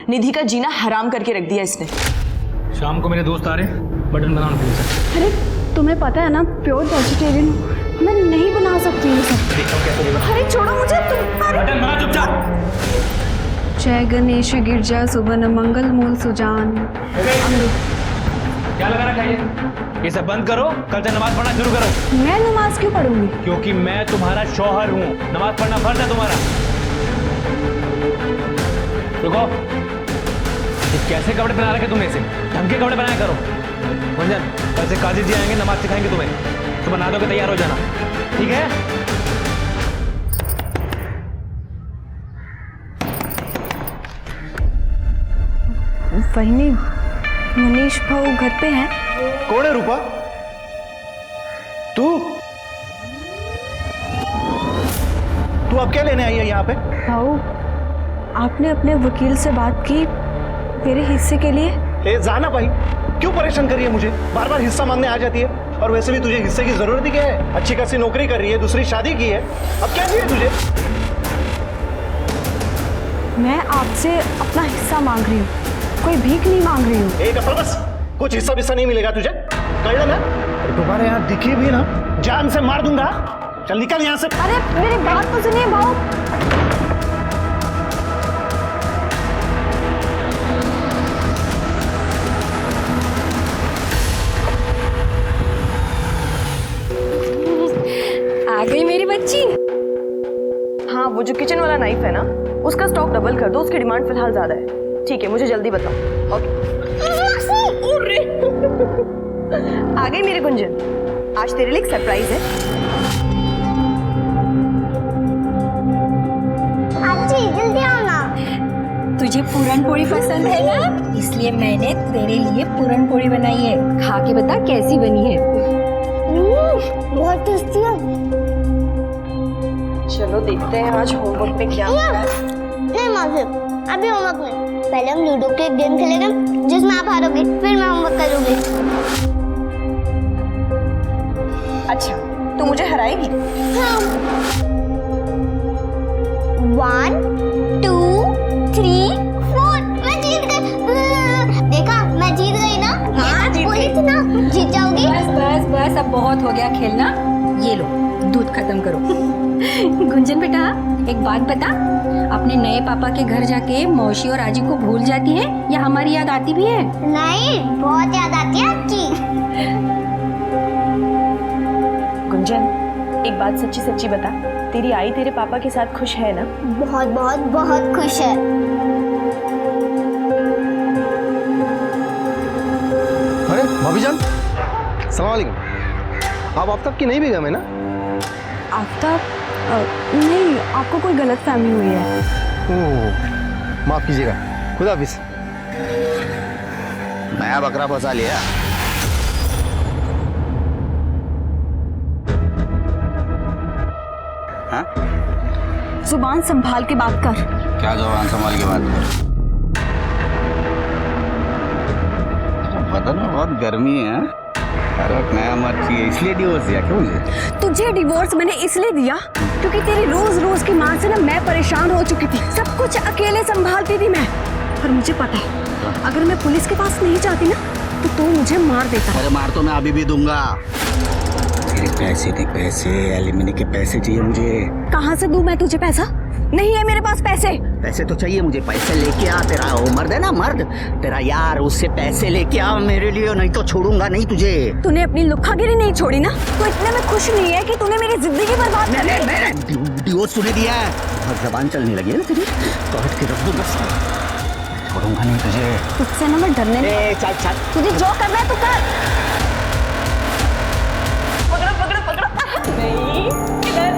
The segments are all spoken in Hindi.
निधि का जीना हराम करके रख दिया इसने। शाम को मेरे दोस्त आ रहे हैं, बटन बनाना पड़ेगा। अरे तुम्हें पता है ना, प्योर वेजिटेरियन मैं नहीं बना सकती ये सब। देखता हूँ कैसे होगा। अरे छोड़ो मुझे तुम। बटन बना चुपचाप। जय गणेश गिरजा सुबन मंगल मूल सुजान। क्या लगा रखा है ये सब बंद करो, कल से नमाज पढ़ना शुरू करो। मैं नमाज क्यों पढ़ूंगी? क्योंकि मैं तुम्हारा शौहर हूँ, नमाज पढ़ना फर्ज है तुम्हारा। रुको, ये कैसे कपड़े पहना रखे तुमने? इसे ढंग के कपड़े पहनाया करो। गुंजन, कल से काजी जी आएंगे, नमाज सिखाएंगे तुम्हें, तो बना दो के तैयार हो जाना, ठीक है? वही नहीं, मनीष भाऊ घर पे हैं। कौन है रूपा? तू अब क्या लेने आई है यहाँ पे? भाऊ, आपने अपने वकील से बात की मेरे हिस्से के लिए? ए जाना भाई, क्यों परेशान कर रही है मुझे? बार बार हिस्सा मांगने आ जाती है। और वैसे भी तुझे हिस्से की जरूरत ही क्या है? अच्छी खासी नौकरी कर रही है, दूसरी शादी की है, अब क्या चाहिए तुझे? मैं आपसे अपना हिस्सा मांग रही हूँ, कोई भीख नहीं मांग रही हूँ। एक अपना बस, कुछ हिस्सा विस्सा नहीं मिलेगा तुझे, कह ना? दोबारा यहाँ दिखी भी ना, जान से मार दूंगा। चल निकल यहाँ से। अरे मेरी बात तो सुनिए भाऊ। आ गई मेरी बच्ची। हाँ, वो जो किचन वाला नाइफ है ना, उसका स्टॉक डबल कर दो, उसकी डिमांड फिलहाल ज्यादा है। ठीक है, मुझे जल्दी बताओ। ओके। आ गई मेरी गुंजन, आज तेरे लिए एक सरप्राइज है। अच्छी जल्दी आओ ना। तुझे पूरन पोड़ी पसंद है ना, इसलिए मैंने तेरे लिए पूरन पोड़ी बनाई है। खा के बता कैसी बनी है। बहुत टेस्टी है। चलो देखते हैं आज होमवर्क में क्या होता है। नहीं मासी, अभी होमवर्क नहीं, पहले हम लूडो के एक गेम खेलेंगे जिसमें आप हारोगे, फिर मैं होमवर्क करूंगी। अच्छा, तू मुझे हराएगी? हाँ। 1 2 3 4 मैं जीत गई। देखा, मैं जीत गई ना? हाँ, जीत बोली गई। थी ना जीत जाओगी। बस बस बस, अब बहुत हो गया खेलना। ये लो, दूध खत्म करो। गुंजन बेटा, एक बात बता, अपने नए पापा के घर जाके मौसी और आजी को भूल जाती है या हमारी याद आती भी है? नहीं, बहुत याद आती है आपकी। गुंजन, एक बात सच्ची सच्ची बता, तेरी आई तेरे पापा के साथ खुश है ना? बहुत बहुत बहुत खुश है। अरे भाभी जान, सलाम वालेकुम। आप आफ्ताब की नहीं बेगम है ना? आफ्ताब? नहीं, आपको कोई गलत फहमी हुई है। ओह, माफ कीजिएगा, खुदा हाफिज। नया बकरा फंसा लिया। हाँ? जुबान संभाल के बात कर। क्या जुबान संभाल के बात कर? बदन में बहुत गर्मी है। हर वक्त नया मत चाहिए, इसलिए डिवोर्स दिया क्या मुझे? तुझे डिवोर्स मैंने इसलिए दिया क्योंकि तेरी रोज रोज की मार से ना मैं परेशान हो चुकी थी। सब कुछ अकेले संभालती थी मैं, और मुझे पता है अगर मैं पुलिस के पास नहीं जाती ना तो तू मुझे मार देता। अरे मार तो मैं अभी भी दूंगा। तेरे पैसे थे, पैसे एलिमनी के पैसे चाहिए मुझे। कहाँ से दूं मैं तुझे पैसा? नहीं है मेरे पास पैसे। पैसे तो चाहिए मुझे, पैसे लेके आ। तेरा वो मर्द है ना, मर्द तेरा यार, उससे पैसे लेके आ मेरे लिए, नहीं तो छोड़ूंगा नहीं तुझे। तूने अपनी लुक्खागिरी नहीं छोड़ी ना, तो इतने में खुश नहीं है कि तूने मेरी जिंदगी बर्बाद कर दी। डिवोर्स तूने दिया है, बहुत जबान चलने लगी है ना तेरी, काट के रख दो बस, छोड़ूंगा नहीं तुझे। तुझसे ना मैं डरने नहीं। चल तुझे जो करना है तू कर। पकड़ो पकड़ो पकड़ो। नहीं, इधर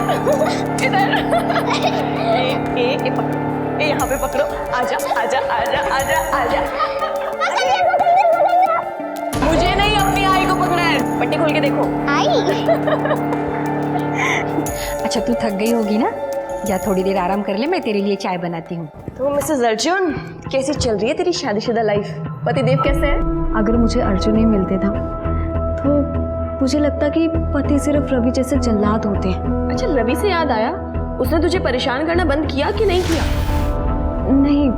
इधर। ए पकड़ो, ए यहाँ पे पकड़ो। आजा आजा आजा आजा आजा। मुझे नहीं, अपनी आई को पकड़ना है। पट्टी खोल के देखो। आई। अच्छा, तू थक गई होगी ना, या थोड़ी देर आराम कर ले, मैं तेरे लिए चाय बनाती हूँ। तो मिसेस अर्जुन, कैसी चल रही है तेरी शादीशुदा लाइफ? पतिदेव कैसे है? अगर मुझे अर्जुन ही मिलते था तो मुझे लगता कि पति सिर्फ रवि जैसे जल्लाद होते हैं। अच्छा, रवि से याद आया, उसने तुझे परेशान करना बंद किया कि नहीं किया? नहीं,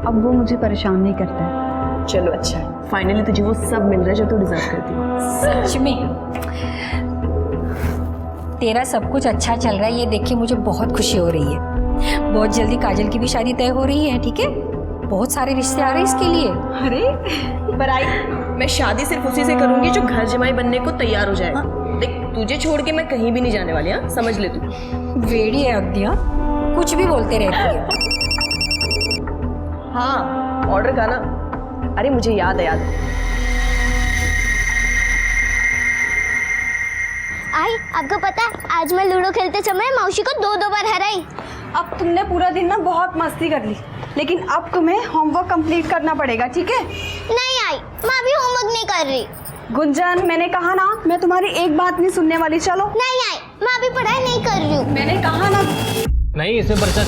अब वो मुझे परेशान नहीं करता है। चलो अच्छा है, फाइनली तुझे वो सब मिल रहा है जो तू डिजर्व करती है। सच में तेरा सब कुछ अच्छा चल रहा है, ये देख के मुझे बहुत खुशी हो रही है। बहुत जल्दी काजल की भी शादी तय हो रही है, ठीक है? बहुत सारे रिश्ते आ रहे हैं इसके लिए। अरे पर आई, मैं शादी सिर्फ उसी से करूंगी जो घर जमाई बनने को तैयार हो जाए। देख तुझे छोड़ के मैं कहीं भी नहीं जाने वाली, हाँ समझ ले तू। वेड़ी है अग्निया, कुछ भी बोलते रहती है। हाँ ऑर्डर का ना। अरे मुझे याद है, आई आपको पता है आज मैं लूडो खेलते समय मौसी को 2 बार हराई। अब तुमने पूरा दिन ना बहुत मस्ती कर ली, लेकिन अब तुम्हें होमवर्क कंप्लीट करना पड़ेगा, ठीक है? नहीं आई, मैं अभी होमवर्क नहीं कर रही। गुंजन, मैंने कहा ना, मैं तुम्हारी एक बात नहीं सुनने वाली। चलो। नहीं आई, मैं अभी पढ़ाई नहीं कर रही हूँ। मैंने कहा ना। नहीं इसमें बरकत।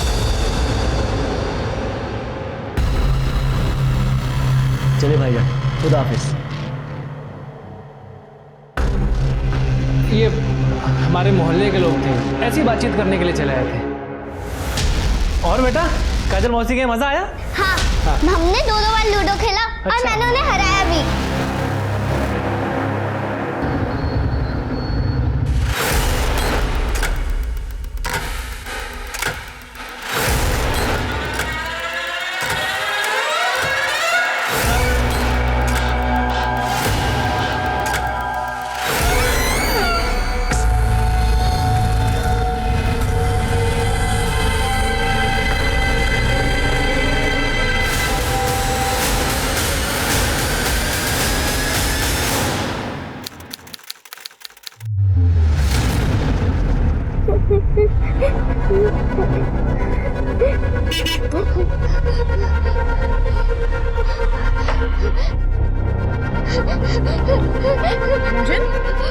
चलिए भाईजान, खुदा हाफिज। ये हमारे मोहल्ले के लोग थे, ऐसी बातचीत करने के लिए चले आए थे। और बेटा काजल मौसी के मजा आया? हाँ, हमने 2 बार लूडो खेला और मैंने उन्हें हराया भी।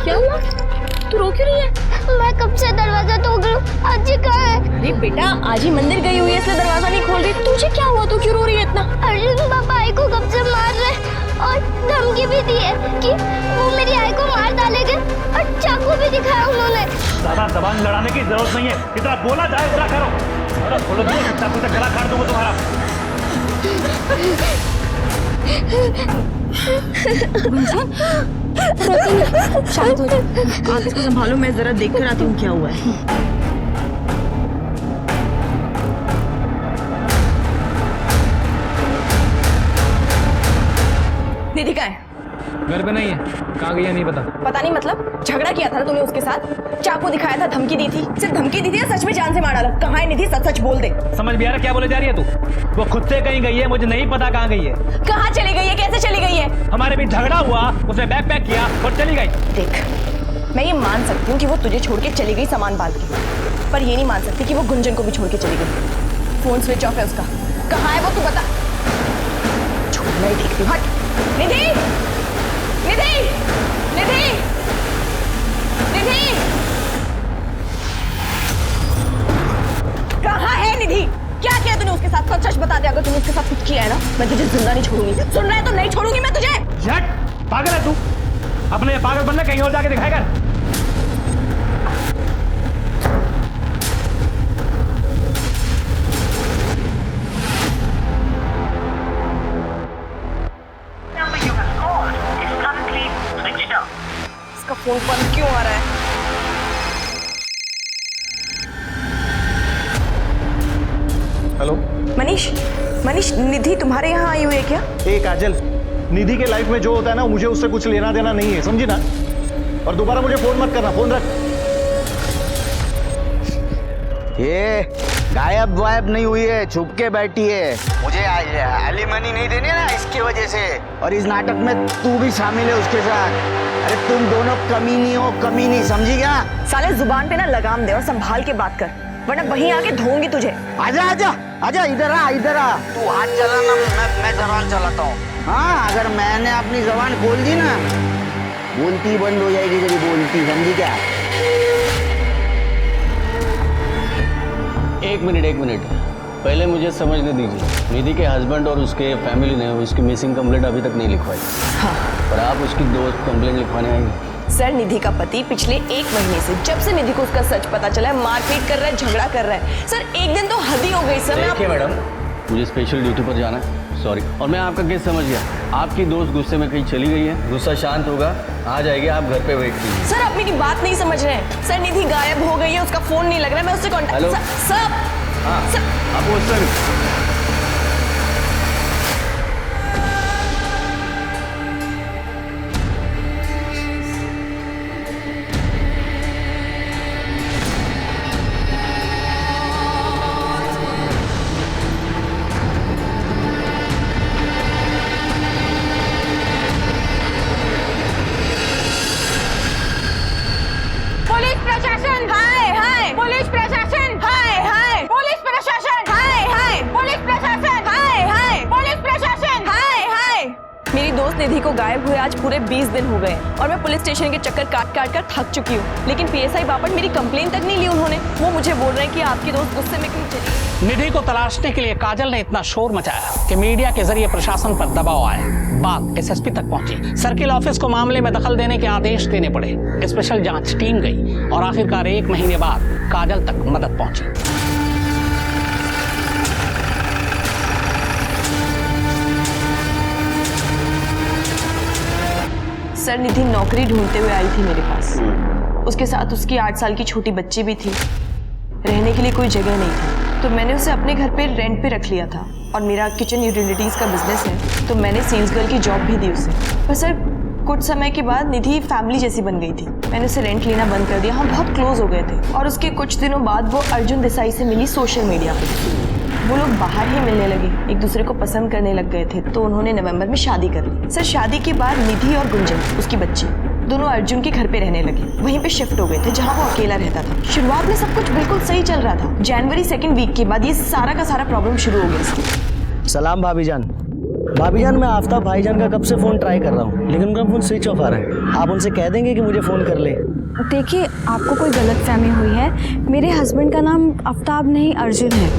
क्या हुआ? तू रो क्यों रही है? मैं कब से दरवाजा ठोक रही हूँ, आज ही कहाँ है? अरे बेटा आज ही मंदिर गई हुई है इसलिए दरवाजा नहीं खोल रही। तुझे क्या हुआ? तू क्यों रो रही है इतना? अर्जुन पापा आई को कब से मार रहे और धमकी भी दी है कि वो मेरी आई को मार डालेंगे और चाकू भी दिखाया उन्होंने। ज्यादा जबान लड़ाने की जरूरत नहीं है, इतना बोला जाए इतना करो। अरे बोलो तो चाकू से गला काट दूंगा तुम्हारा। शांत हो जा। आप इसको संभालो, मैं जरा देख कर आती हूँ क्या हुआ है। निधि कहाँ है? घर पे नहीं है, कहाँ गई है नहीं पता। पता नहीं मतलब झगड़ा किया था ना तूने उसके साथ, चाकू दिखाया था, धमकी दी थी। सिर्फ धमकी दी थी या सच में जान से मार डाला? कहाँ है निधि? सच सच बोल दे। समझ भी आ रहा क्या बोले जा रही है तू? वो खुद से कहीं गई है, मुझे नहीं पता कहाँ गई है। कहाँ चली गई है? कैसे चली गई है? हमारे बीच झगड़ा हुआ, उसने बैग पैक किया और चली गई। देख मैं ये मान सकती हूँ कि वो तुझे छोड़ के चली गई सामान बांध के, पर ये नहीं मान सकती कि वो गुंजन को भी छोड़ के चली गई। फोन स्विच ऑफ है उसका। कहाँ है वो तू बता। छोड़ मैं ही देखती हूँ। हट निधि, निधि, निधि, निधि, कहाँ है निधि? क्या किया तूने उसके साथ? सच सच बता दे, अगर तूने उसके साथ कुछ किया है ना मैं तुझे जिंदा नहीं छोड़ूंगी। सुन रहा है तो नहीं छोड़ूंगी मैं तुझे। झट, पागल है तू? अपने ये पागल बनना कहीं और जाके दिखाई कर। इसका फोन बंद क्यों आ रहा है? हेलो मनीष, मनीष निधि तुम्हारे यहाँ आई हुई है क्या? ए काजल, निधि के लाइफ में जो होता है ना मुझे उससे कुछ लेना देना नहीं है, समझी ना? और दोबारा मुझे फोन मत करना, फोन रख। ये गायब वायब नहीं हुई है, छुप के बैठी है। मुझे एलिमनी नहीं देनी है ना इसकी वजह से, और इस नाटक में तू भी शामिल है उसके साथ। अरे तुम दोनों कमीनी हो, कमीनी, समझी क्या? साले जुबान पे ना लगाम दे और संभाल के बात कर, वरना वहीं आके धोऊंगी तुझे। आजा आजा आजा, इधर आ इधर आ। तू हाथ चलाना, मैं जबान चलाता हूँ। हाँ, अगर मैंने अपनी जबान खोल दी ना, बोलती बंद हो जाएगी तेरी बोलती, समझी क्या? एक मिनट, पहले मुझे समझने दीजिए। निधि के हस्बैंड और उसके फैमिली ने उसकी मिसिंग कंप्लेंट अभी तक नहीं लिखवाई। हाँ। पर आप उसकी दोस्त कंप्लेंट लिखवाने आई। सर निधि का पति पिछले 1 महीने से, जब से निधि को उसका सच पता चला है, मारपीट कर रहा है, झगड़ा कर रहा है। सर एक दिन तो हद ही हो गई सर। देखिए मैडम, मुझे स्पेशल ड्यूटी पर जाना है, सॉरी। और मैं आपका केस समझ गया, आपकी दोस्त गुस्से में कहीं चली गई है, गुस्सा शांत होगा, आ जाएगी, आप घर पे वेट कीजिए। सर आप मेरी बात नहीं समझ रहे हैं। सर निधि गायब हो गई है, उसका फोन नहीं लग रहा है, मैं उससे हेलो? कांटेक्ट। सर हाँ, आप वो सर पुलिस प्रशासन हाय हाय, पुलिस प्रशासन हाय हाय, पुलिस प्रशासन हाय हाय, पुलिस प्रशासन हाय हाय, पुलिस प्रशासन हाय हाय। मेरी दोस्त निधि को गायब हुए आज पूरे 20 दिन हो गए और मैं पुलिस स्टेशन के चक्कर काट काट कर थक चुकी हूँ, लेकिन पीएसआई बापट मेरी कंप्लेन तक नहीं ली उन्होंने। वो मुझे बोल रहे हैं कि आपकी दोस्त गुस्से में कहीं चली। निधि को तलाशने के लिए काजल ने इतना शोर मचाया कि मीडिया के जरिए प्रशासन पर दबाव आया। बात एसएसपी तक पहुंची। सर्किल ऑफिस को मामले में दखल देने के आदेश देने पड़े। स्पेशल जांच टीम गई और आखिरकार 1 महीने बाद काजल तक मदद पहुंची। सर निधि नौकरी ढूंढते हुए आई थी मेरे पास। उसके साथ उसकी 8 साल की छोटी बच्ची भी थी। रहने के लिए कोई जगह नहीं थी, तो मैंने उसे अपने घर पे रेंट पे रख लिया था। और मेरा किचन यूटिलिटीज का बिजनेस है, तो मैंने सेल्स गर्ल की जॉब भी दी उसे। पर सर कुछ समय के बाद निधि फैमिली जैसी बन गई थी। मैंने उसे रेंट लेना बंद कर दिया, हम बहुत क्लोज हो गए थे। और उसके कुछ दिनों बाद वो अर्जुन देसाई से मिली सोशल मीडिया पे। वो लोग बाहर ही मिलने लगे, एक दूसरे को पसंद करने लग गए थे, तो उन्होंने नवंबर में शादी कर ली। सर शादी के बाद निधि और गुंजन उसकी बच्ची दोनों अर्जुन के घर पे रहने लगे। वहीं पे शिफ्ट हो गए थे जहाँ वो अकेला रहता था। शुरुआत में सब कुछ बिल्कुल सही चल रहा था। जनवरी 2nd वीक के बाद ये सारा का सारा प्रॉब्लम शुरू हो गया। सलाम भाभी जान। भाभी जान मैं आफ्ताब भाईजान का कब से फ़ोन ट्राई कर रहा हूँ, लेकिन उनका फ़ोन स्विच ऑफ आ रहा है। आप उनसे कह देंगे कि मुझे फ़ोन कर ले। देखिए आपको कोई गलतफहमी हुई है। मेरे हस्बैंड का नाम आफ्ताब नहीं अर्जुन है।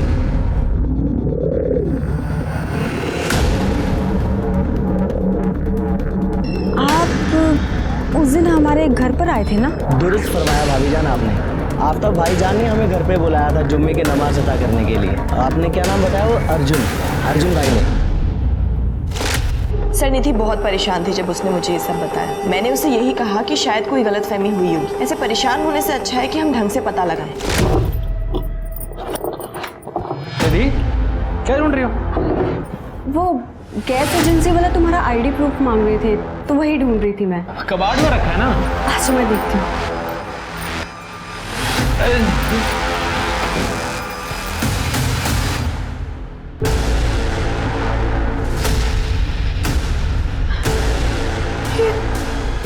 आप उस दिन हमारे घर पर आए थे ना? दुरुस्त फरमाया भाभी जान आपने। आफ्ताब भाईजान ने हमें घर पे बुलाया था जुम्मे की नमाज अता करने के लिए। आपने क्या नाम बताया? वो अर्जुन भाई ने। सर निधि बहुत परेशान थी जब उसने मुझे ये सब बताया। मैंने उसे यही कहा कि शायद कोई गलतफहमी हुई होगी। ऐसे परेशान होने से अच्छा है कि हम ढंग से पता लगाएं। निधि क्या ढूंढ रही हो? वो गैस एजेंसी वाला तुम्हारा आईडी प्रूफ मांग रहे थे, तो वही ढूंढ रही थी मैं। कबाड़ में रखा है ना? आज मैं देखती हूँ।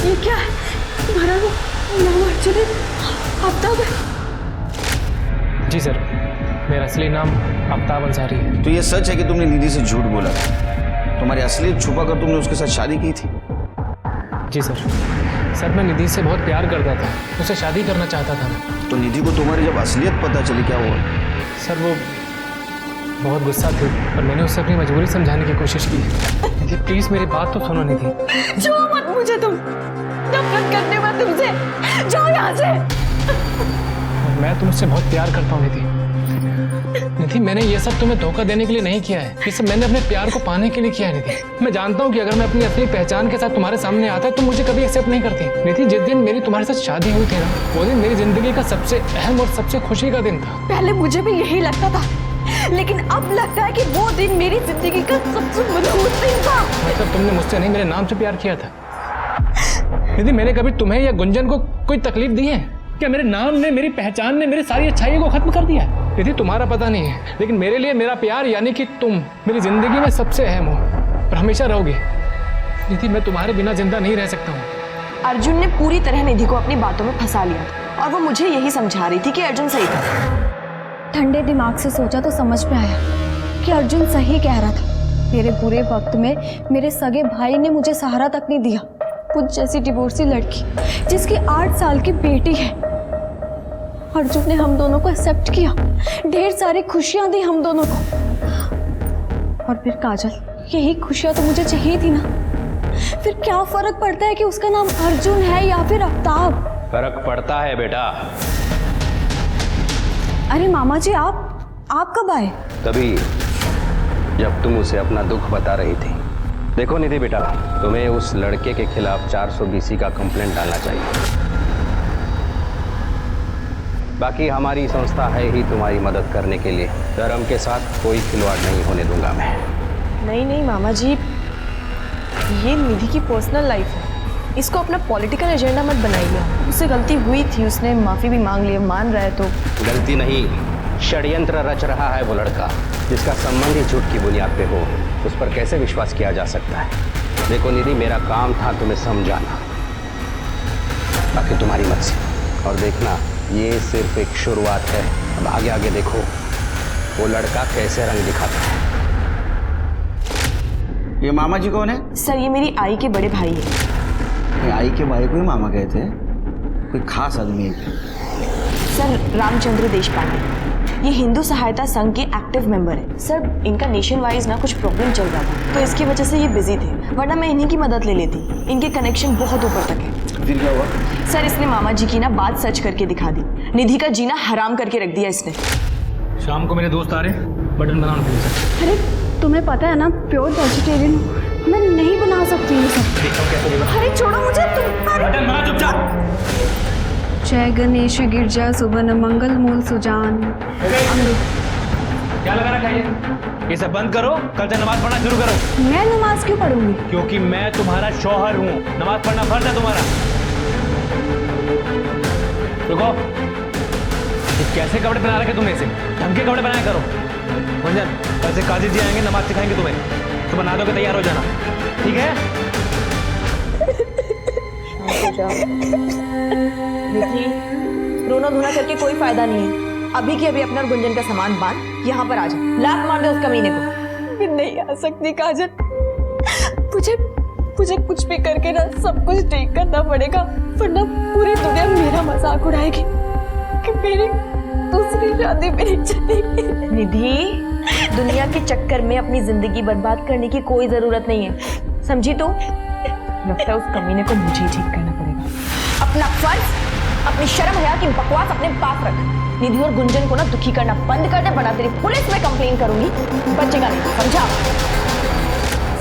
ये क्या है? तुम्हारा नाम अर्जुन है? आफ्ताब है? जी सर, मेरा असली नाम आफ्ताब अंसारी है। तो ये सच है कि तुमने निधि से झूठ बोला? तुम्हारी असलियत छुपा कर तुमने उसके साथ शादी की थी? जी सर मैं निधि से बहुत प्यार करता था, उससे शादी करना चाहता था मैं। तो निधि को तुम्हारी जब असलियत पता चली क्या हुआ? सर वो बहुत गुस्सा थी और मैंने उससे अपनी मजबूरी समझाने की कोशिश की। निधि प्लीज मेरी बात तो सुनो निधि। छुओ मत मुझे तुम, नफरत करने मैं तुमसे। जाओ यहाँ से। मैं तुमसे बहुत प्यार करता हूँ निधि। निधि मैंने ये सब तुम्हें धोखा देने के लिए नहीं किया है, ये सब मैंने अपने प्यार को पाने के लिए किया है निधि। मैं जानता हूँ कि अगर मैं अपनी असली पहचान के साथ तुम्हारे सामने आता तो मुझे कभी एक्सेप्ट नहीं करती। निधि जिस दिन मेरी तुम्हारे साथ शादी हुई थी ना, वो दिन मेरी जिंदगी का सबसे अहम और सबसे खुशी का दिन था। पहले मुझे भी यही लगता था, लेकिन अब लगता है कि वो दिन मेरी जिंदगी का सबसे मधुर दिन था। मतलब तुमने मुझसे नहीं मेरे नाम से प्यार किया था? निधि मैंने कभी तुम्हें या गुंजन को कोई तकलीफ दी है क्या? मेरे नाम ने, मेरी पहचान ने मेरी सारी अच्छाइयों को खत्म कर दिया है। निधि तुम्हारा पता नहीं है, लेकिन मेरे लिए मेरा प्यार यानी कि तुम मेरी जिंदगी में सबसे अहम हो और हमेशा रहोगी। निधि मैं तुम्हारे बिना जिंदा नहीं रह सकता हूँ। अर्जुन ने पूरी तरह निधि को अपनी बातों में फंसा लिया था और वो मुझे यही समझा रही थी कि अर्जुन सही था। ठंडे दिमाग से सोचा तो समझ में आया कि अर्जुन सही कह रहा था। मेरे बुरे वक्त में मेरे सगे भाई ने मुझे सहारा तक नहीं दिया। खुद जैसी डिवोर्सी लड़की जिसकी 8 साल की बेटी है, अर्जुन ने हम दोनों को एक्सेप्ट किया, ढेर सारी खुशियां दी हम दोनों को। और फिर काजल, यही खुशियां तो मुझे चाहिए थी ना। फिर क्या फर्क पड़ता है कि उसका नाम अर्जुन है या फिर आफ्ताब? फर्क पड़ता है बेटा। अरे मामा जी, आप कब आए? तभी जब तुम उसे अपना दुख बता रही थी। देखो निधि बेटा, तुम्हें उस लड़के के खिलाफ 420 का कंप्लेंट डालना चाहिए। बाकी हमारी संस्था है ही तुम्हारी मदद करने के लिए। धर्म के साथ कोई खिलवाड़ नहीं होने दूंगा मैं। नहीं नहीं मामा जी, ये निधि की पर्सनल लाइफ है, इसको अपना पॉलिटिकल एजेंडा मत बनाइए। उससे गलती हुई थी, उसने माफ़ी भी मांग ली, मान रहा है तो। गलती नहीं, षड्यंत्र रच रहा है वो लड़का, जिसका संबंध ही झूठ की बुनियाद पे हो। उस पर कैसे विश्वास किया जा सकता है? देखो निधि, मेरा काम था तुम्हें समझाना, बाकी तुम्हारी मर्जी। और देखना, ये सिर्फ एक शुरुआत है। अब आगे आगे देखो वो लड़का कैसे रंग दिखाता है। ये मामा जी कौन है? सर ये मेरी आई के बड़े भाई है। ये आई के भाई को ही मामा कहते हैं? कोई खास आदमी है? सर रामचंद्र देशपांडे, ये हिंदू सहायता संघ के एक्टिव मेंबर है। सर इनका नेशन वाइज ना कुछ प्रॉब्लम चल रहा था, तो इसकी वजह से ये बिजी थे, वरना मैं इन्हीं की मदद ले लेती। इनके कनेक्शन बहुत ऊपर तक है। फिर क्या हुआ? सर इसने मामा जी की ना बात सच करके दिखा दी। निधि का जीना हराम करके रख दिया इसने। शाम को मेरे दोस्त आ रहे, बटन बनाना प्लीज। अरे तुम्हें पता है ना, प्योर वेजिटेरियन मैं नहीं बना सकती ये सब। अरे छोड़ो मुझे तुम। बटन बना चुपचाप। जय गणेश गिरजा सुबन मंगल मूल सुजान। क्या लगा रखा है ये सब बंद करो, कल से नमाज पढ़ना शुरू करो। मैं नमाज क्यों पढ़ूंगी? क्योंकि मैं तुम्हारा शौहर हूँ, नमाज पढ़ना फर्ज है तुम्हारा। रुको, ये कैसे कपड़े पहना रखे तुमने? इसे ढंग के कपड़े बनाया करो। गुंजन, कल से काजी जी आएंगे, नमाज सिखाएंगे तुम्हें, तो बना दो के तैयार हो जाना, ठीक है? निधि, रोना धोना करके कोई फायदा नहीं है। अभी के अभी अपना और गुंजन का सामान बांध, यहाँ पर आ जा, लात मार दे उस कमीने को। मैं नहीं आ सकती काजल, मुझे कुछ भी करके ना सब कुछ ठीक करना पड़ेगा, वरना पूरी दुनिया मेरा मजाक उड़ाएगी कि मेरी दूसरी शादी भी नहीं चलेगी। निधि, दुनिया के चक्कर में अपनी जिंदगी बर्बाद करने की कोई जरूरत नहीं है, समझी तू? लगता है उस कमीने को मुझे ही ठीक करना पड़ेगा। अपना फर्ज, अपनी शर्म हया की बकवास अपने पास रख। निधि और गुंजन को ना दुखी करना बंद कर दे, बना तेरी पुलिस में कंप्लेन करूंगी, बचेगा नहीं, समझा?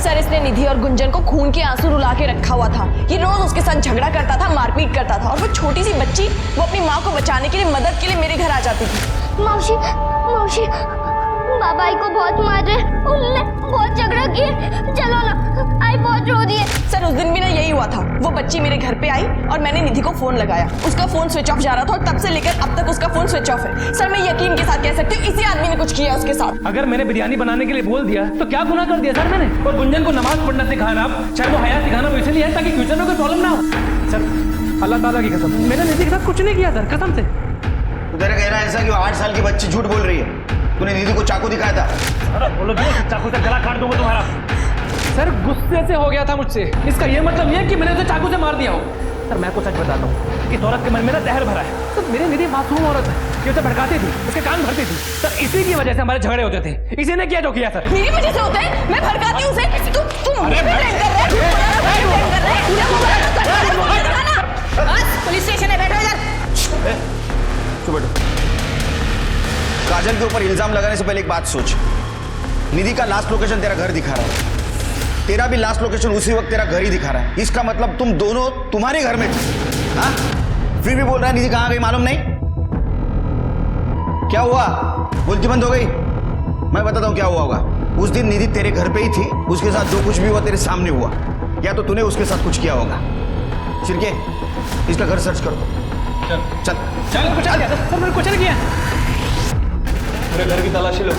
सर इसने निधि और गुंजन को खून के आंसू रुला के रखा हुआ था। ये रोज उसके साथ झगड़ा करता था, मारपीट करता था, और वो छोटी सी बच्ची वो अपनी माँ को बचाने के लिए, मदद के लिए मेरे घर आ जाती थी। मौसी मौसी, बाबा आई को बहुत मार रहे, उनने बहुत झगड़ा किए, चलो ना, आई बहुत रो रही है। सर उस दिन भी ना यही हुआ था, वो बच्ची मेरे घर पे आई और मैंने निधि को फोन लगाया, उसका फोन स्विच ऑफ जा रहा था और तब से लेकर अब तक उसका फोन स्विच ऑफ है। सर मैं यकीन के साथ कह सकती हूँ इसी आदमी ने कुछ किया उसके साथ। अगर मैंने बिरयानी बनाने के लिए बोल दिया तो क्या गुनाह कर दिया सर मैंने? और गुंजन को नमाज पढ़ना सिखाना, चाहे वो हया सिखाना, वो इसलिए है ताकि फ्यूचर में कोई प्रॉब्लम ना हो। सर अल्लाह ताला की कसम, मैंने निधि के साथ कुछ नहीं किया सर, कसम से। तेरा कहना ऐसा कि 8 साल की बच्ची झूठ बोल रही है? तूने निधि को चाकू दिखाया था? अरे बोलो, चाकू से गला काट दूंगा तुम्हारा। सर गुस्से से हो गया था मुझसे, इसका ये मतलब नहीं है कि मैंने उसे चाकू से मार दिया हो। सर मैं आपको सच बताता हूँ, इस औरत के मन में ना जहर भरा है। तो मेरी निधि मासूम औरत है, ये उसे भड़काती थी, उसके कान भरती थी। सर इसी की वजह से हमारे झगड़े होते थे, इसी ने किया जो किया सर। मेरी वजह से होता है? मैं भड़काती हूँ उसे? तुम मुझे ब्लेम कर रहे हो? पुलिस स्टेशन है, बैठो इधर। चुप बैठो। काजल के ऊपर इल्जाम लगाने से पहले एक बात सोच। निधि का लास्ट लोकेशन तेरा घर दिखा रहा है, तेरा भी लास्ट लोकेशन उसी वक्त तेरा घर ही दिखा रहा है। इसका मतलब तुम दोनों तुम्हारे घर में थे, हाँ? फिर भी बोल रहा है निधि कहाँ गई मालूम नहीं? क्या हुआ? बोलती बंद हो गई? मैं बताता हूँ क्या हुआ होगा। उस दिन निधि तेरे घर पे ही थी, उसके साथ जो कुछ भी हुआ तेरे सामने हुआ, या तो तूने उसके साथ कुछ किया होगा। चिरके, इसका घर सर्च करो। चल चल चल, कुछ आ गया सर, मैंने कुछ नहीं किया। मेरे घर की तलाशी लो।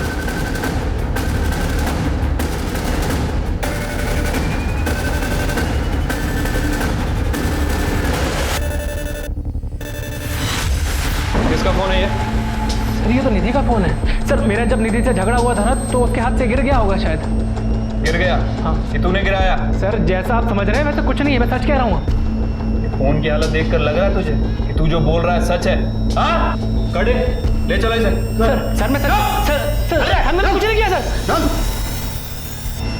किसका फोन है ये? सर ये तो निधि का फोन है। सर मेरा जब निधि से झगड़ा हुआ था ना, तो उसके हाथ से गिर गया होगा शायद। गिर गया? हाँ। ये तूने गिराया? सर जैसा आप समझ रहे हैं वैसे कुछ नहीं है, मैं सच कह रहा हूँ। फोन की हालत देखकर लग रहा है तुझे कि तू जो बोल रहा है सच है? हाँ, कड़े ले चला इसे। सर मैंने कुछ नहीं किया सर।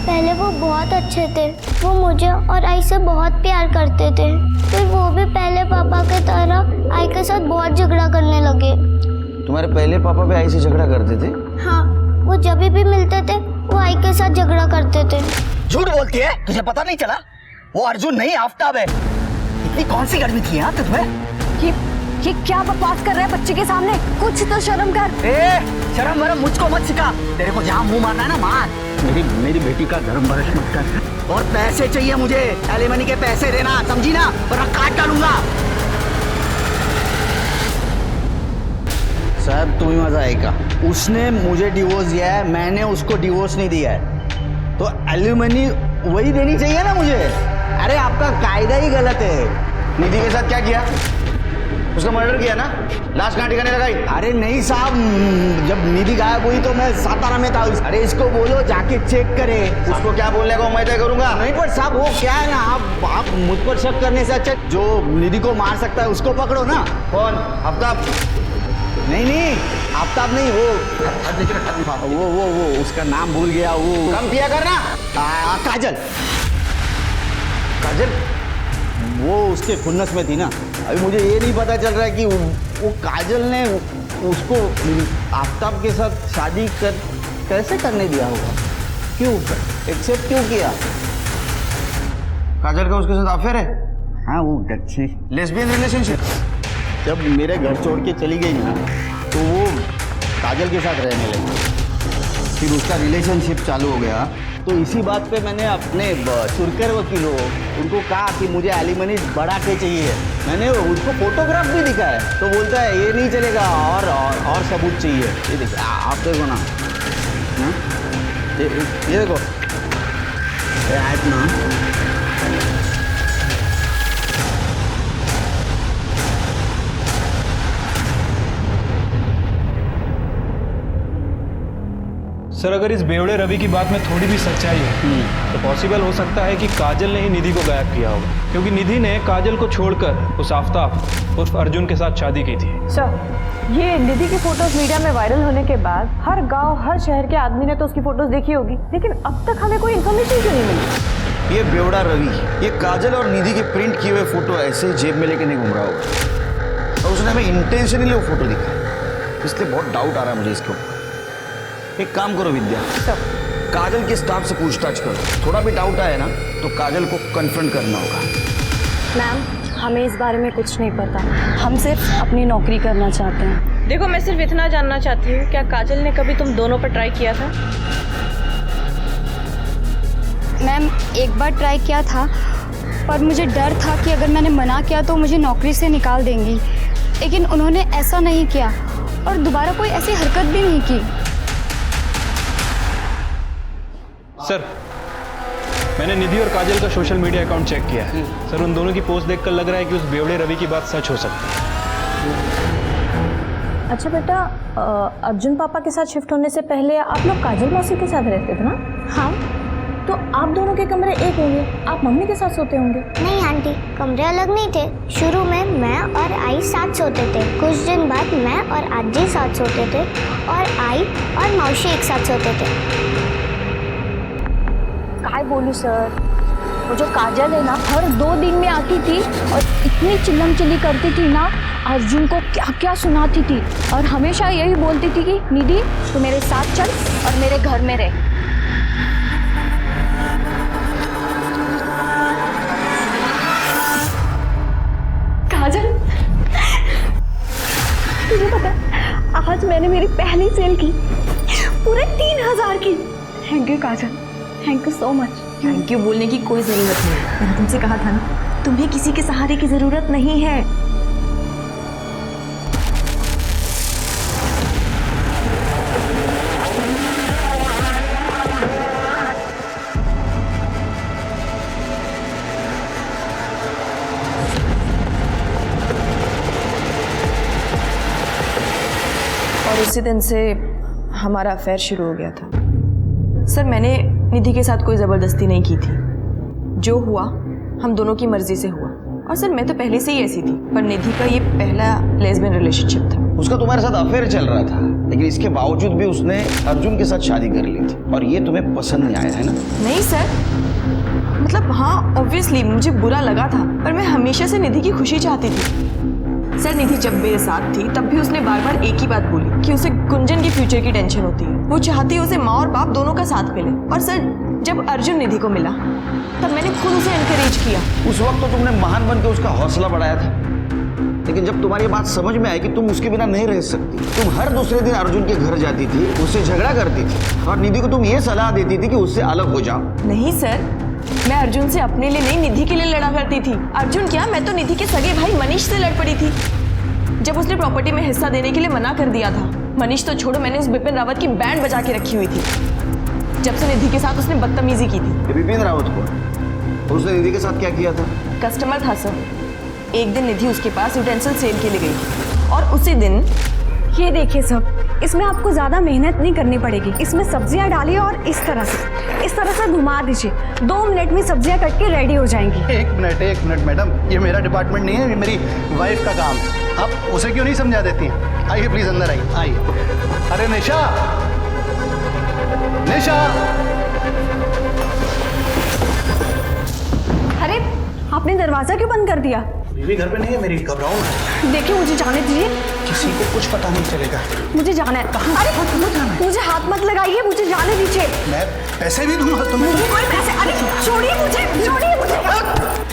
पहले वो बहुत अच्छे थे, वो मुझे और आई से बहुत प्यार करते थे, फिर वो भी पहले पापा के तरह आई के साथ बहुत झगड़ा करने लगे। तुम्हारे पहले पापा भी आई से झगड़ा करते थे? हाँ, वो जब भी मिलते थे वो आई के साथ झगड़ा करते थे। झूठ बोलती है, तुझे पता नहीं चला? वो अर्जुन नहीं आफ्ताब है। इतनी कौन सी गर्मी थी यहाँ तुम्हें? ये क्या बकवास कर रहा है बच्चे के सामने? कुछ तो शर्म कर। शर्म वरम मुझको मत सिखा। तेरे को जहाँ मुंह मारना है ना मार। मेरी बेटी का धर्म भ्रष्ट मत कर। और पैसे चाहिए मुझे, एलिमनी के पैसे देना, समझी ना, वरना काट डालूंगा। साहब तुम्हें मजा आएगा। उसने मुझे डिवोर्स दिया है, मैंने उसको डिवोर्स नहीं दिया है, तो एलिमनी वही देनी चाहिए ना मुझे। अरे आपका कायदा ही गलत है। निधि के साथ क्या किया? उसका मर्डर किया ना? लाश कहाँ ठिकाने लगाई? अरे नहीं साहब, जब निधि गायब हुई तो मैं सातारा में था। अरे इसको बोलो जाके चेक करे। उसको क्या बोलने को मैं तय करूंगा। नहीं पर साहब वो क्या है ना, आप मुझ पर शक करने से अच्छा जो निधि को मार सकता है उसको पकड़ो ना। कौन? आफ्ताब? नहीं आफ्ताब नहीं, वो उसका नाम भूल गया। वो कम किया करना। काजल वो उसके खुन्नस में थी ना। अभी मुझे ये नहीं पता चल रहा है कि वो काजल ने उसको आफ्ताब के साथ शादी कैसे करने दिया होगा। क्यों एक्सेप्ट क्यों किया? काजल का उसके साथ अफेयर है? हाँ वो लेस्बियन रिलेशनशिप। जब मेरे घर छोड़ के चली गई ना तो वो काजल के साथ रहने लगी, फिर उसका रिलेशनशिप चालू हो गया। तो इसी बात पे मैंने अपने सुरकर वकीलों उनको कहा कि मुझे एलिमनी बढ़ा के चाहिए। मैंने उसको फोटोग्राफ भी दिखाया, तो बोलता है ये नहीं चलेगा, और सबूत चाहिए। ये देखिए आप देखो ना, ये देखो ऐड ना। सर अगर इस बेवड़े रवि की बात में थोड़ी भी सच्चाई है तो पॉसिबल हो सकता है कि काजल ने ही निधि को गायब किया होगा, क्योंकि निधि ने काजल को छोड़कर उस आफ्ताब उर्फ अर्जुन के साथ शादी की थी। सर ये निधि की फोटोज मीडिया में वायरल होने के बाद हर गांव हर शहर के आदमी ने तो उसकी फोटोज देखी होगी, लेकिन अब तक हमें कोई इन्फॉर्मेशन क्यों नहीं मिली? ये बेवड़ा रवि ये काजल और निधि के प्रिंट किए हुए फोटो ऐसे जेब में लेके नहीं घूम रहा होगा, और उसने हमें इंटेंशनली वो फोटो दिखाया, इसलिए बहुत डाउट आ रहा है मुझे इसके ऊपर। एक काम करो विद्या, काजल के स्टाफ से पूछताछ करो। थोड़ा भी डाउट आया ना तो काजल को कन्फ्रंट करना होगा। मैम हमें इस बारे में कुछ नहीं पता, हम सिर्फ अपनी नौकरी करना चाहते हैं। देखो मैं सिर्फ इतना जानना चाहती हूँ, क्या काजल ने कभी तुम दोनों पर ट्राई किया था? मैम एक बार ट्राई किया था, पर मुझे डर था कि अगर मैंने मना किया तो मुझे नौकरी से निकाल देंगी, लेकिन उन्होंने ऐसा नहीं किया और दोबारा कोई ऐसी हरकत भी नहीं की। सर मैंने निधि और काजल का सोशल मीडिया अकाउंट चेक किया है। सर उन दोनों की पोस्ट देखकर लग रहा है कि उस बेवड़े रवि की बात सच हो सकती है। अच्छा बेटा, अर्जुन पापा के साथ शिफ्ट होने से पहले आप लोग काजल मौसी के साथ रहते थे ना? हाँ। तो आप दोनों के कमरे एक होंगे, आप मम्मी के साथ सोते होंगे? नहीं आंटी, कमरे अलग नहीं थे। शुरू में मैं और आई साथ सोते थे, कुछ दिन बाद मैं और आजी साथ सोते थे, और आई और मौसी एक साथ सोते थे। काय बोलूं सर, वो जो काजल है ना हर 2 दिन में आती थी और इतनी चिल्लम चिल्ली करती थी ना, अर्जुन को क्या क्या सुनाती थी, और हमेशा यही बोलती थी कि निधि तू मेरे साथ चल और मेरे घर में रह। काजल तुझे पता है आज मैंने मेरी पहली सेल की पूरे 3000 की। Thank you Kajal, thank you so much. Thank you बोलने की कोई ज़रूरत नहीं, मैंने तुमसे कहा था ना तुम्हें किसी के सहारे की ज़रूरत नहीं है। और उसी दिन से हमारा अफेयर शुरू हो गया था। सर मैंने निधि के साथ कोई ज़बरदस्ती नहीं की थी, जो हुआ हम दोनों की मर्जी से हुआ। और सर मैं तो पहले से ही ऐसी थी, पर निधि का ये पहला लेस्बियन रिलेशनशिप था। उसका तुम्हारे साथ अफेयर चल रहा था, लेकिन इसके बावजूद भी उसने अर्जुन के साथ शादी कर ली थी, और ये तुम्हें पसंद नहीं आया है ना? नहीं सर, मतलब हाँ ऑब्वियसली मुझे बुरा लगा था, पर मैं हमेशा से निधि की खुशी चाहती थी। सर निधि जब मेरे साथ थी तब भी उसने बार बार एक ही बात बोली कि उसे गुंजन के फ्यूचर की टेंशन होती है। वो चाहती है उसे माँ और बाप दोनों का साथ मिले। और सर जब अर्जुन निधि को मिला तब मैंने खुद उसे एनकरेज किया। उस वक्त तो तुमने महान बन के उसका हौसला बढ़ाया था, लेकिन जब तुम्हारी बात समझ में आई कि तुम उसके बिना नहीं रह सकती, तुम हर दूसरे दिन अर्जुन के घर जाती थी, उससे झगड़ा करती थी और निधि को तुम ये सलाह देती थी कि उससे अलग हो जाओ। नहीं सर, मैं अर्जुन से अपने लिए नहीं निधि के लिए लड़ा करती थी। अर्जुन क्या, मैं तो निधि के सगे भाई मनीष से लड़ पड़ी थी जब उसने प्रॉपर्टी में हिस्सा देने के लिए मना कर दिया था। मनीष तो छोड़ो, मैंने उस बिपिन रावत की बैंड बजा के रखी हुई थी जब से निधि के साथ उसने बदतमीजी की थी। बिपिन रावत को? उसने निधि के साथ क्या किया था? कस्टमर था सर। एक दिन निधि उसके पास यूटेंसिल सेल के लिए गई थी और उसी दिन ये देखिए सर, इसमें आपको ज्यादा मेहनत नहीं करनी पड़ेगी। इसमें सब्जियां डालिए और इस तरह से घुमा दीजिए। 2 मिनट में सब्जियां कट के रेडी हो जाएंगी। एक मिनट मैडम, ये मेरा डिपार्टमेंट नहीं है, ये मेरी वाइफ का काम है। आप उसे क्यों नहीं समझा देती हैं? आइए प्लीज अंदर आइए। अरे निशा, अरे आपने दरवाजा क्यों बंद कर दिया? बीवी घर पे नहीं है मेरी, घबराओ मत। देखिए मुझे जाने दीजिए। किसी को कुछ पता नहीं चलेगा। मुझे जाना है। अरे मुझे हाथ मत लगाइए, मुझे जाने दीजिए। मैं पैसे भी दूंगा तुम्हें। मुझे कोई पैसे, अरे छोड़िए मुझे।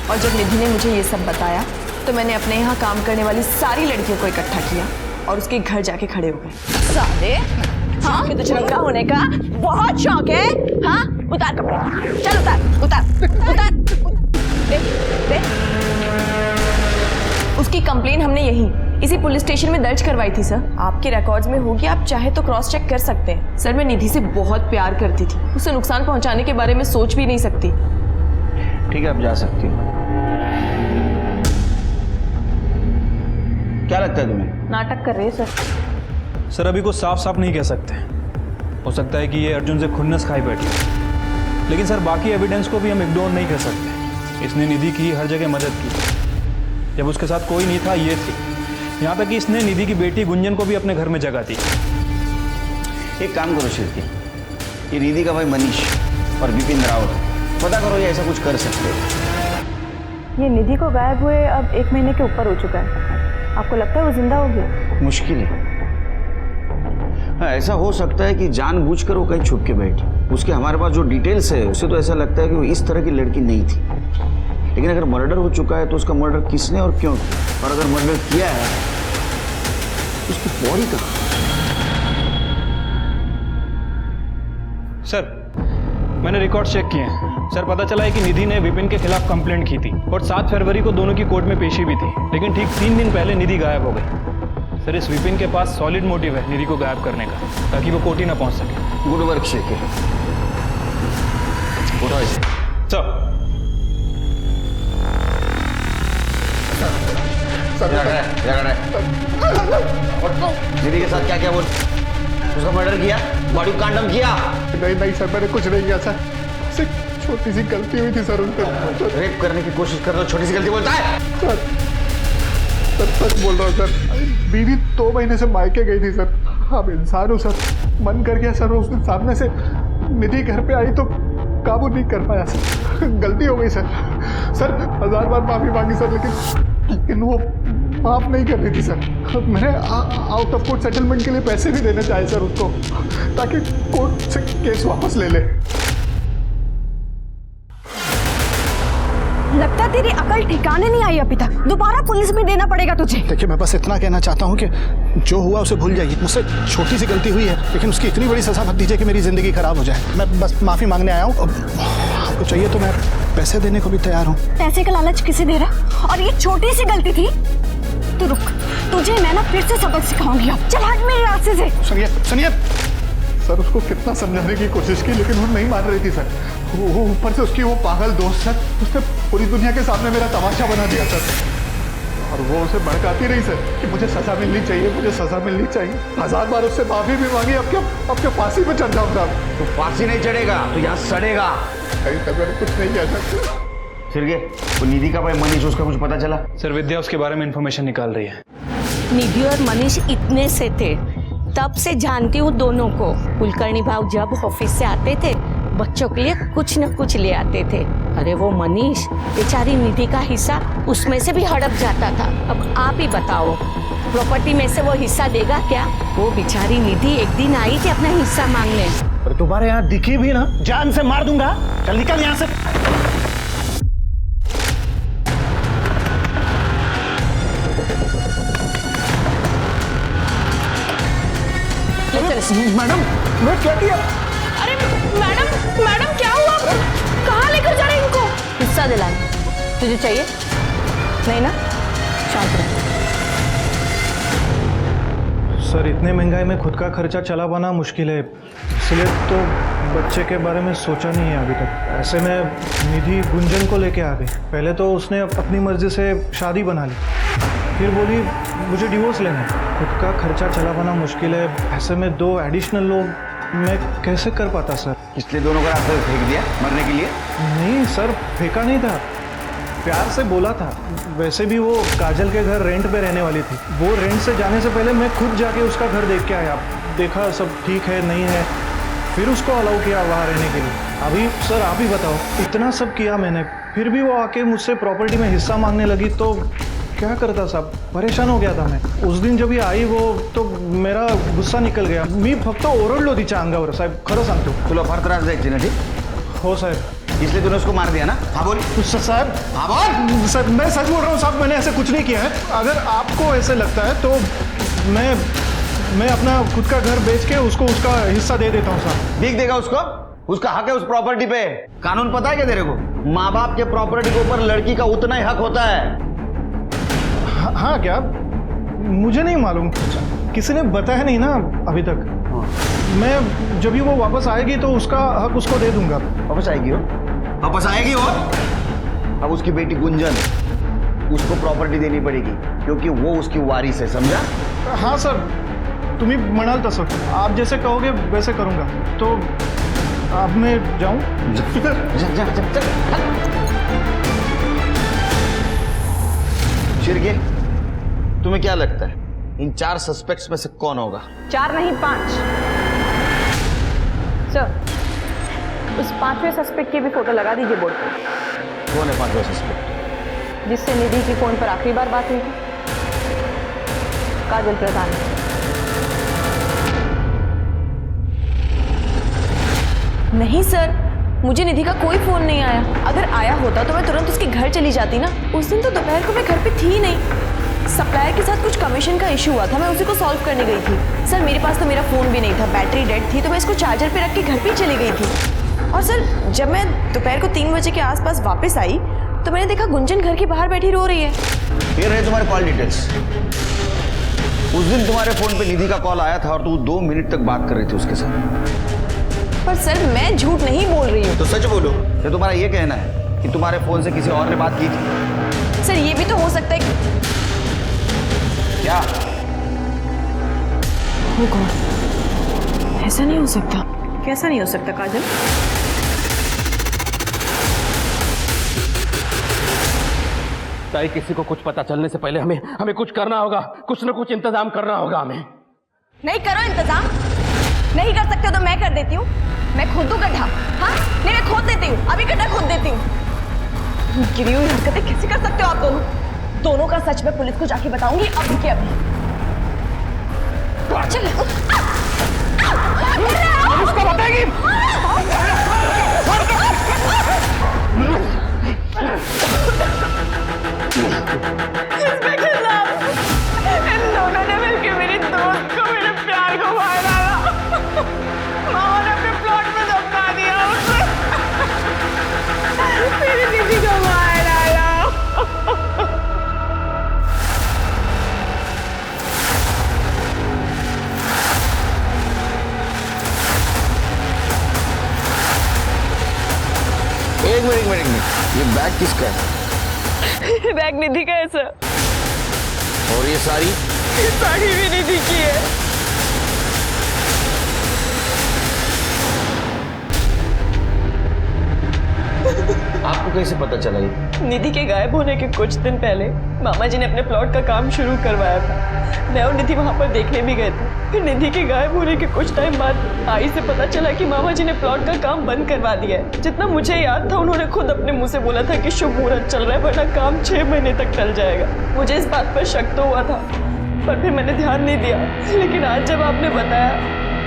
और जब निधि ने मुझे ये सब बताया तो मैंने अपने यहाँ काम करने वाली सारी लड़कियों को इकट्ठा किया और उसके घर जाके खड़े हो गए। साले, हाँ तो चरंगा होने का बहुत शौक है। हाँ उतार कपड़े, चल उतार। दे। उसकी कंप्लेन हमने इसी पुलिस स्टेशन में दर्ज करवाई थी सर। आपके रिकॉर्ड्स में होगी, आप चाहे तो क्रॉस चेक कर सकते हैं। सर मैं निधि से बहुत प्यार करती थी, उसे नुकसान पहुंचाने के बारे में सोच भी नहीं सकती। ठीक है, अब जा सकती हो। क्या लगता है तुम्हें? नाटक कर रहे हैं सर। सर अभी को साफ साफ नहीं कह सकते, हो सकता है कि ये अर्जुन से खुन्नस खाई बैठी, लेकिन सर बाकी एविडेंस को भी हम इग्नोर नहीं कर सकते। इसने निधि की हर जगह मदद की, जब उसके साथ कोई नहीं था ये थी, यहाँ तक कि इसने निधि की बेटी गुंजन को भी अपने घर में जगह दी। एक काम करो शिल्पी, ये निधि का भाई मनीष और बिपिन रावत, पता करो ये ऐसा कुछ कर सकते हैं। ये निधि को गायब हुए अब 1 महीने के ऊपर हो चुका है। आपको लगता है वो जिंदा होगी? मुश्किल है। हाँ, ऐसा हो सकता है कि जानबूझकर वो कहीं छुप के बैठी। उसके हमारे पास जो डिटेल्स है उससे तो ऐसा लगता है कि वो इस तरह की लड़की नहीं थी। लेकिन अगर मर्डर हो चुका है तो उसका मर्डर किसने और क्यों किया, और अगर मर्डर किया है तो उसकी बॉडी कहाँ? सर मैंने रिकॉर्ड चेक किए हैं सर, पता चला है कि निधि ने विपिन के खिलाफ कंप्लेंट की थी और 7 फरवरी को दोनों की कोर्ट में पेशी भी थी, लेकिन ठीक 3 दिन पहले निधि गायब हो गई। सर इस विपिन के पास सॉलिड मोटिव है निधि को गायब करने का, ताकि वो कोर्ट ही ना पहुंच सके। गुड वर्क शेखे। उठाओ इसे। निधि के साथ क्या क्या बोल, उसका मर्डर किया, बॉडी को कांडम किया? नहीं सर, मैंने कुछ नहीं किया सर, सिर्फ छोटी सी गलती हुई थी सर उनसे। रेप करने की कोशिश कर रहे हो, छोटी सी गलती बोलता है? सर सच बोल रहा हूँ सर, बीवी 2 महीने से मायके गई थी सर। अब इंसान हूँ सर, मन कर गया सर, उसने सामने से निधि घर पे आई तो काबू नहीं कर पाया सर, गलती हो गई सर। सर 1000 बार माफी मांगी सर, लेकिन वो माफ नहीं कर रही थी सर। मैंने आउट ऑफ कोर्ट सेटलमेंट के लिए पैसे भी देने चाहे सर उसको, ताकि कोर्ट से केस वापस ले ले। लगता है तेरी अकल ठिकाने नहीं आई अभी तक, दोबारा पुलिस में देना पड़ेगा तुझे। देखिए मैं बस इतना कहना चाहता हूँ कि जो हुआ उसे भूल जाइए। मुझसे छोटी सी गलती हुई है, लेकिन उसकी इतनी बड़ी सजा मत दीजिए कि मेरी जिंदगी खराब हो जाए। मैं बस माफी मांगने आया हूँ, आपको चाहिए तो मैं पैसे देने को भी तैयार हूँ। पैसे का लालच किसे दे रहा? और ये छोटी सी गलती थी तो रुक, तुझे मैं ना फिर से सबक सिखाऊंगी। अब चल हट मेरे रास्ते से। सुनिए सर, उसको कितना समझाने की कोशिश की लेकिन वो नहीं मान रही थी सर। वो ऊपर से उसकी वो पागल दोस्त सर, उसने पूरी दुनिया के सामने मेरा तमाशा बना दिया सर, और वो उसे भड़काती रही सर कि मुझे सजा मिलनी चाहिए, मुझे सजा मिलनी चाहिए। 1000 बार उससे माफी भी मांगी, अब क्या फांसी पे चढ़ जाऊंगा? तो फांसी नहीं चढ़ेगा तो यहाँ सड़ेगा। मैंने कुछ नहीं किया सर। फिर वो निधि का भाई मनीष, उसका कुछ पता चला? सर विद्या उसके बारे में इंफॉर्मेशन निकाल रही है। निधि और मनीष इतने से थे, तब से जानती हूँ दोनों को। कुलकर्णी भाव जब ऑफिस से आते थे बच्चों के लिए कुछ न कुछ ले आते थे। अरे वो मनीष बेचारी निधि का हिस्सा उसमें से भी हड़प जाता था। अब आप ही बताओ प्रॉपर्टी में से वो हिस्सा देगा क्या? वो बेचारी निधि एक दिन आई थी अपना हिस्सा मांगने। और तुम्हारे यहाँ दिखी भी ना जान से मार दूंगा। चल निकल यहाँ से। मैडम मैं क्या किया? अरे मैडम मैडम क्या हुआ? कहाँ लेकर जा रहे हैं इनको? हिस्सा दिलाने तुझे चाहिए? नहीं ना, शांत रह। सर इतने महंगाई में खुद का खर्चा चला पाना मुश्किल है, इसलिए तो बच्चे के बारे में सोचा नहीं है अभी तक। ऐसे में निधि गुंजन को लेके आ गई। पहले तो उसने अपनी मर्जी से शादी बना ली, फिर बोली मुझे डिवोर्स लेना है। खुद का खर्चा चला पाना मुश्किल है, ऐसे में 2 एडिशनल लोग मैं कैसे कर पाता सर? इसलिए दोनों को रास्ते में फेंक दिया मरने के लिए? नहीं सर, फेंका नहीं था, प्यार से बोला था। वैसे भी वो काजल के घर रेंट पे रहने वाली थी। वो रेंट से जाने से पहले मैं खुद जाके उसका घर देख के आया, देखा सब ठीक है नहीं है, फिर उसको अलाउ किया वहाँ रहने के लिए। अभी सर आप ही बताओ, इतना सब किया मैंने, फिर भी वो आके मुझसे प्रॉपर्टी में हिस्सा मांगने लगी तो क्या करता साहब? परेशान हो गया था मैं। उस दिन जब ये आई वो तो मेरा गुस्सा निकल गया। मी फक्त ओरडलो तिच्या अंगावर साहेब, खरं सांगतो। तुला फार त्रास द्यायची ना ती? हो साहेब। इसलिए तूने उसको मार दिया ना? हाँ बोल साहब। हाँ बोल। सर मैं सच बोल रहा हूँ साहब, मैंने ऐसे कुछ नहीं किया है। अगर आपको ऐसे लगता है तो मैं अपना खुद का घर बेच के उसको उसका हिस्सा दे देता हूँ साहब। भीख देगा उसको? उसका हक है उस प्रॉपर्टी पे। कानून पता है क्या तेरे को? माँ बाप के प्रॉपर्टी के ऊपर लड़की का उतना ही हक होता है। हाँ क्या? मुझे नहीं मालूम, किसी ने बताया नहीं ना अभी तक। मैं जब भी वो वापस आएगी तो उसका हक उसको दे दूंगा। वापस आएगी वो? वापस आएगी वो? अब उसकी बेटी गुंजन, उसको प्रॉपर्टी देनी पड़ेगी क्योंकि वो उसकी वारिस है, समझा? हाँ सर, तुम्ही म्हणाल तसं, आप जैसे कहोगे वैसे करूंगा। तो अब मैं जाऊं? शिरके, तुम्हें क्या लगता है इन 4 सस्पेक्ट्स में से कौन होगा? 4 नहीं 5। सर, उस 5वें सस्पेक्ट की भी फोटो लगा दीजिए बोर्ड पर। कौन है 5वां सस्पेक्ट? जिससे निधि की फोन पर आखिरी बार बात हुई थी, काजल प्रधान। नहीं सर, मुझे निधि का कोई फोन नहीं आया। अगर आया होता तो मैं तुरंत उसके घर चली जाती ना। उस दिन तो दोपहर को मैं घर पे थी नहीं। सप्लायर के साथ कुछ कमीशन का इशू हुआ था, मैं उसी को सॉल्व करने गई थी। सर मेरे पास तो मेरा फोन भी नहीं था, बैटरी डेड थी, तो मैं इसको चार्जर पे रख के घर पे चली गई थी। और सर जब मैं दोपहर को 3 बजे के आसपास वापस आई तो मैंने देखा गुंजन घर के बाहर बैठी रो रही है। ये रहे तुम्हारे कॉल डिटेल्स। उस दिन तुम्हारे फोन पे निधि का कॉल आया था और तू 2 मिनट तक बात कर रही थी उसके साथ। पर सर मैं झूठ नहीं बोल रही हूँ। तो सच बोलो, ये तुम्हारा ये कहना है कि तुम्हारे फोन से किसी और ने बात की थी? सर ये भी तो हो सकता है कि... क्या? Oh God, ऐसा नहीं हो सकता। कैसा नहीं हो सकता काजल? ताई, किसी को कुछ पता चलने से पहले हमें कुछ करना होगा, कुछ न कुछ इंतजाम करना होगा हमें। नहीं करो इंतजाम। नहीं कर सकते तो मैं कर देती हूँ। मैं खोदूं गड्ढा? हाँ नहीं, मैं खोद देती हूँ, अभी गड्ढा खोद देती हूँ। गिरी हुई हरकतें कैसे कर सकते हो आप दोनों? दोनों का सच मैं पुलिस को जाके बताऊंगी अभी के अभी। चल उसको बताएगी? इन दोनों ने मिलकर मेरी दोस्त को, मेरे प्यार को मार डाला। मामा ने अपने प्लॉट में दफना दिया उसे। मेरी दीदी को मार डाला। एक मिनट, ये बैग किसका है? बैग निधि का है सर। और ये साड़ी? साड़ी भी निधि की है। आपको कैसे पता चला ये? निधि के गायब होने के कुछ दिन पहले मामा जी ने अपने प्लॉट का काम शुरू करवाया था। मैं और निधि वहाँ पर देखने भी गए थे। फिर निधि के गायब होने के कुछ टाइम बाद आई से पता चला कि मामा जी ने प्लॉट का काम बंद करवा दिया है। जितना मुझे याद था उन्होंने खुद अपने मुंह से बोला था कि शुभ मुहूर्त चल रहा है वरना काम 6 महीने तक टल जाएगा। मुझे इस बात पर शक तो हुआ था पर फिर मैंने ध्यान नहीं दिया। लेकिन आज जब आपने बताया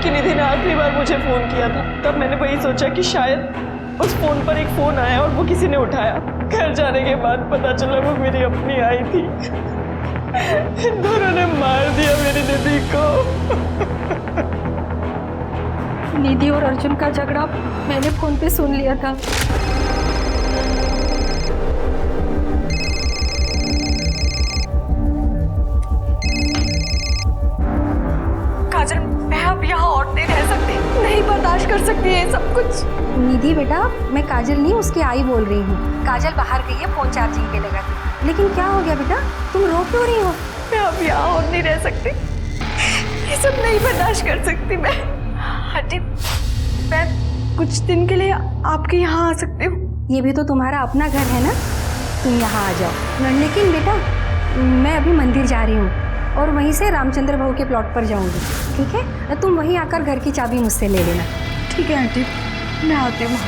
कि निधि ने आखिरी बार मुझे फ़ोन किया था तब मैंने वही सोचा कि शायद उस फ़ोन पर एक फ़ोन आया और वो किसी ने उठाया। घर जाने के बाद पता चला वो मेरी अपनी आई थी। दोनों ने मार दिया मेरी निधि को। निधि और अर्जुन का झगड़ा मैंने फोन पे सुन लिया था। काजल, मैं अब यहाँ और नहीं रह सकती, नहीं बर्दाश्त कर सकती है सब कुछ। निधि बेटा, मैं काजल नहीं उसकी आई बोल रही हूँ। काजल बाहर गई है फोन चार्जिंग पे लगा के। लेकिन क्या हो गया बेटा, तुम रो क्यों रही हो? मैं अब यहाँ और नहीं रह सकती, ये सब नहीं बर्दाश्त कर सकती मैं। आंटी, मैं कुछ दिन के लिए आपके यहाँ आ सकती हूँ? ये भी तो तुम्हारा अपना घर है ना, तुम यहाँ आ जाओ। लेकिन बेटा मैं अभी मंदिर जा रही हूँ और वहीं से रामचंद्र भाऊ के प्लॉट पर जाऊँगी, ठीक है? तुम वहीं आकर घर की चाबी मुझसे ले लेना। ठीक है आंटी, मैं आती हूँ।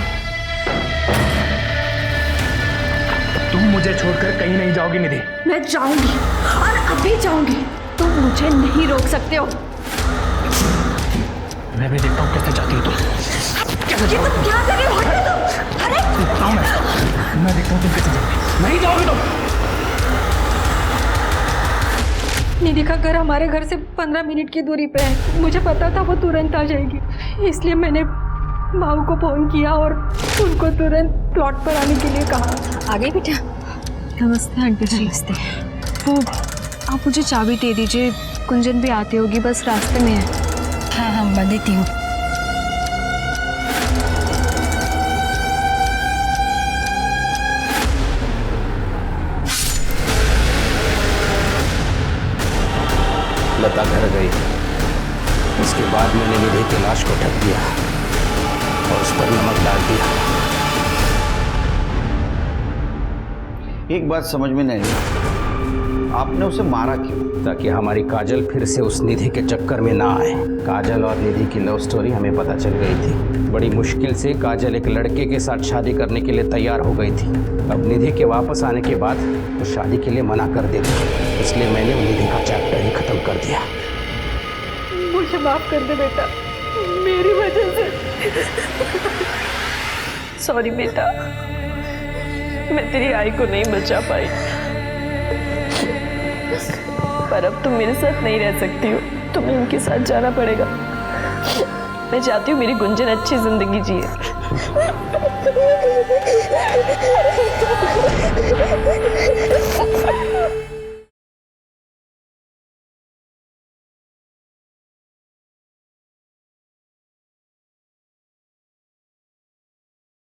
तुम मुझे छोड़कर कहीं नहीं जाओगी निधि। मैं जाऊंगी और अभी जाऊंगी, तुम मुझे नहीं रोक सकते हो। मैं भी देखता हूँ कैसे जाती हो तुम। ये तुम क्या कर रहे हो? हटो तुम। अरे मैं देखता हूँ तुम कैसे जाओगी। नहीं जाओगी तुम। निधि का घर हमारे घर से 15 मिनट की दूरी पे है। मुझे पता था वो तुरंत आ जाएगी, इसलिए मैंने भाऊ को फोन किया और उनको तुरंत प्लॉट पर आने के लिए कहा। आ गई बेटा? नमस्ते आंटी जी। नमस्ते। वो आप मुझे चाबी दे दीजिए, कुंजन भी आती होगी, बस रास्ते में है। हाँ हाँ मैं देती हूँ। लता घर गई, उसके बाद मैंने निधि की लाश को ढक दिया और उस पर नमक डाल दिया। एक बात समझ में नहीं आई, आपने उसे मारा क्यों? ताकि हमारी काजल फिर से उस निधि के चक्कर में ना आए। काजल और निधि की लव स्टोरी हमें पता चल गई थी। बड़ी मुश्किल से काजल एक लड़के के साथ शादी करने के लिए तैयार हो गई थी। अब निधि के वापस आने के बाद वो शादी के लिए मना कर देती, इसलिए मैंने निधि का चैप्टर ही खत्म कर दिया। मुझे माफ कर दे बेटा, मेरी वजह से। सॉरी बेटा, मैं तेरी आई को नहीं बचा पाई, पर अब तुम मेरे साथ नहीं रह सकती हो, तुम्हें उनके साथ जाना पड़ेगा। मैं चाहती हूँ मेरी गुंजन अच्छी जिंदगी जिए।